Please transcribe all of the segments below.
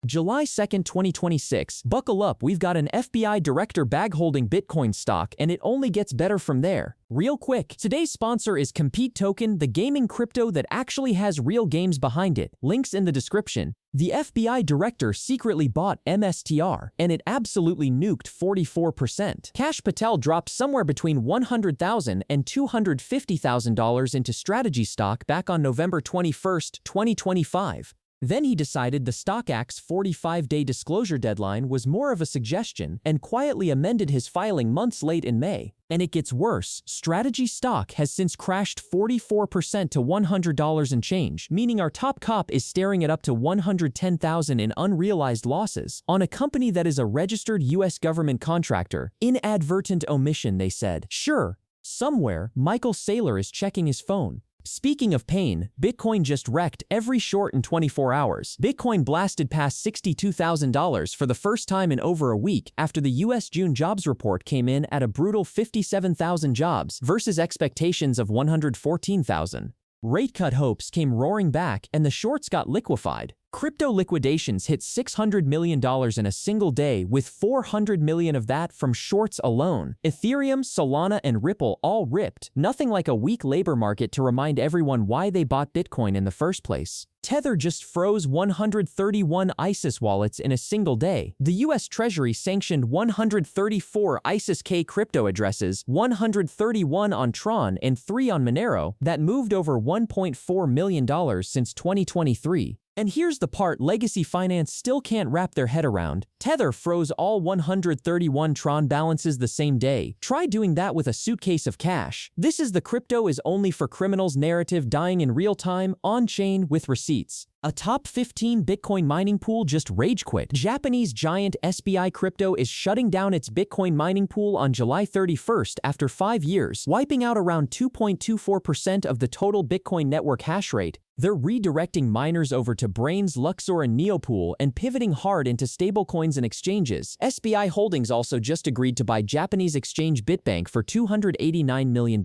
July 2nd, 2026. Buckle up, we've got an FBI director bag holding Bitcoin stock, and it only gets better from there. Real quick, today's sponsor is Compete Token, the gaming crypto that actually has real games behind it. Links in the description. The FBI director secretly bought MSTR, and it absolutely nuked 44%. Kash Patel dropped somewhere between $100,000 and $250,000 into strategy stock back on November 21st, 2025. Then he decided the StockX's 45-day disclosure deadline was more of a suggestion and quietly amended his filing months late in May. And it gets worse. Strategy stock has since crashed 44% to $100 and change, meaning our top cop is staring at up to $110,000 in unrealized losses on a company that is a registered US government contractor. Inadvertent omission, they said. Sure, somewhere, Michael Saylor is checking his phone. Speaking of pain, Bitcoin just wrecked every short in 24 hours. Bitcoin blasted past $62,000 for the first time in over a week after the US June jobs report came in at a brutal 57,000 jobs versus expectations of 114,000. Rate cut hopes came roaring back and the shorts got liquefied. Crypto liquidations hit $600 million in a single day, with $400 million of that from shorts alone. Ethereum, Solana, and Ripple all ripped. Nothing like a weak labor market to remind everyone why they bought Bitcoin in the first place. Tether just froze 131 ISIS wallets in a single day. The US Treasury sanctioned 134 ISIS-K crypto addresses, 131 on Tron and 3 on Monero, that moved over $1.4 million since 2023. And here's the part legacy finance still can't wrap their head around. Tether froze all 131 Tron balances the same day. Try doing that with a suitcase of cash. This is the crypto is only for criminals narrative dying in real time, on-chain, with receipts. A top 15 Bitcoin mining pool just rage quit. Japanese giant SBI Crypto is shutting down its Bitcoin mining pool on July 31st after 5 years, wiping out around 2.24% of the total Bitcoin network hash rate. They're redirecting miners over to Brains, Luxor, and Neopool and pivoting hard into stablecoins and exchanges. SBI Holdings also just agreed to buy Japanese exchange Bitbank for $289 million.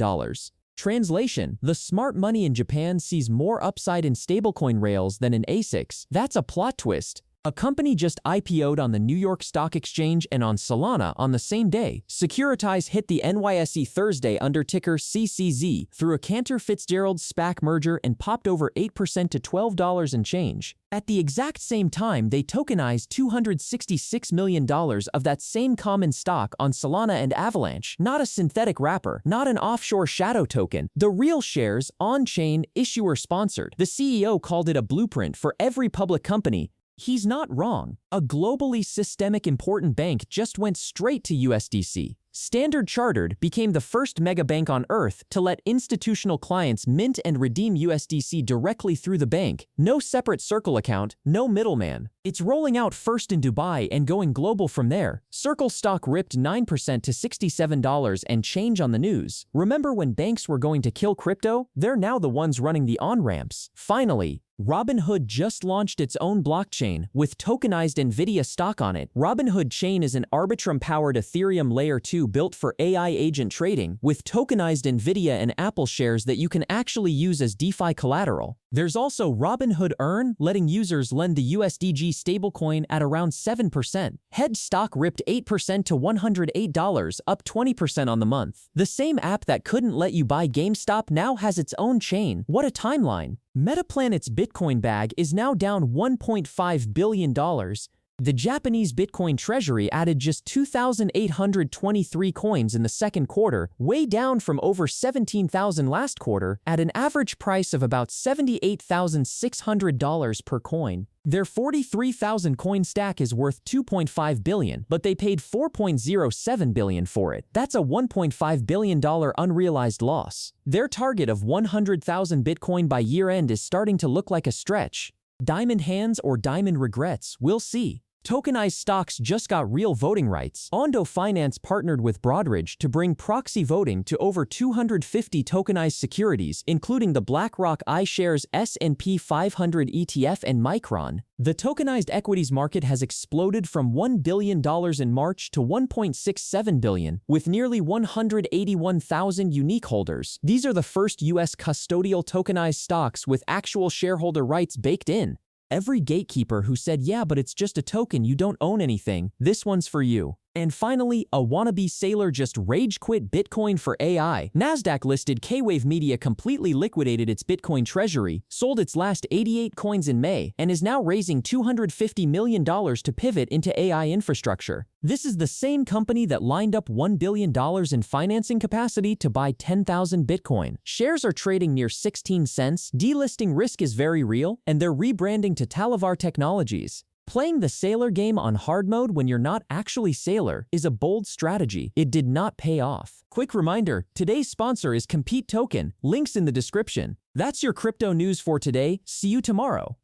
Translation: the smart money in Japan sees more upside in stablecoin rails than in ASICs. That's a plot twist. A company just IPO'd on the New York Stock Exchange and on Solana on the same day. Securitize hit the NYSE Thursday under ticker CCZ through a Cantor Fitzgerald SPAC merger and popped over 8% to $12 and change. At the exact same time, they tokenized $266 million of that same common stock on Solana and Avalanche. Not a synthetic wrapper, not an offshore shadow token. The real shares, on-chain, issuer-sponsored. The CEO called it a blueprint for every public company. He's not wrong. A globally systemic important bank just went straight to USDC. Standard Chartered became the first mega bank on Earth to let institutional clients mint and redeem USDC directly through the bank. No separate Circle account, no middleman. It's rolling out first in Dubai and going global from there. Circle stock ripped 9% to $67 and change on the news. Remember when banks were going to kill crypto? They're now the ones running the on-ramps. Finally, Robinhood just launched its own blockchain with tokenized NVIDIA stock on it. Robinhood Chain is an Arbitrum-powered Ethereum Layer 2 built for AI agent trading with tokenized NVIDIA and Apple shares that you can actually use as DeFi collateral. There's also Robinhood Earn, letting users lend the USDG stablecoin at around 7%. Head stock ripped 8% to $108, up 20% on the month. The same app that couldn't let you buy GameStop now has its own chain. What a timeline. Metaplanet's Bitcoin bag is now down $1.5 billion. The Japanese Bitcoin treasury added just 2,823 coins in the second quarter, way down from over 17,000 last quarter, at an average price of about $78,600 per coin. Their 43,000 coin stack is worth $2.5 billion, but they paid $4.07 billion for it. That's a $1.5 billion unrealized loss. Their target of 100,000 Bitcoin by year-end is starting to look like a stretch. Diamond hands or diamond regrets, we'll see. Tokenized stocks just got real voting rights. Ondo Finance partnered with Broadridge to bring proxy voting to over 250 tokenized securities, including the BlackRock iShares S&P 500 ETF and Micron. The tokenized equities market has exploded from $1 billion in March to $1.67 billion, with nearly 181,000 unique holders. These are the first US custodial tokenized stocks with actual shareholder rights baked in. Every gatekeeper who said, yeah, but it's just a token, you don't own anything, this one's for you. And finally, a wannabe sailor just rage quit Bitcoin for AI. Nasdaq-listed K-Wave Media completely liquidated its Bitcoin treasury, sold its last 88 coins in May, and is now raising $250 million to pivot into AI infrastructure. This is the same company that lined up $1 billion in financing capacity to buy 10,000 Bitcoin. Shares are trading near 16 cents, delisting risk is very real, and they're rebranding to Talavar Technologies. Playing the sailor game on hard mode when you're not actually sailor is a bold strategy. It did not pay off. Quick reminder, today's sponsor is Compete Token, links in the description. That's your crypto news for today. See you tomorrow.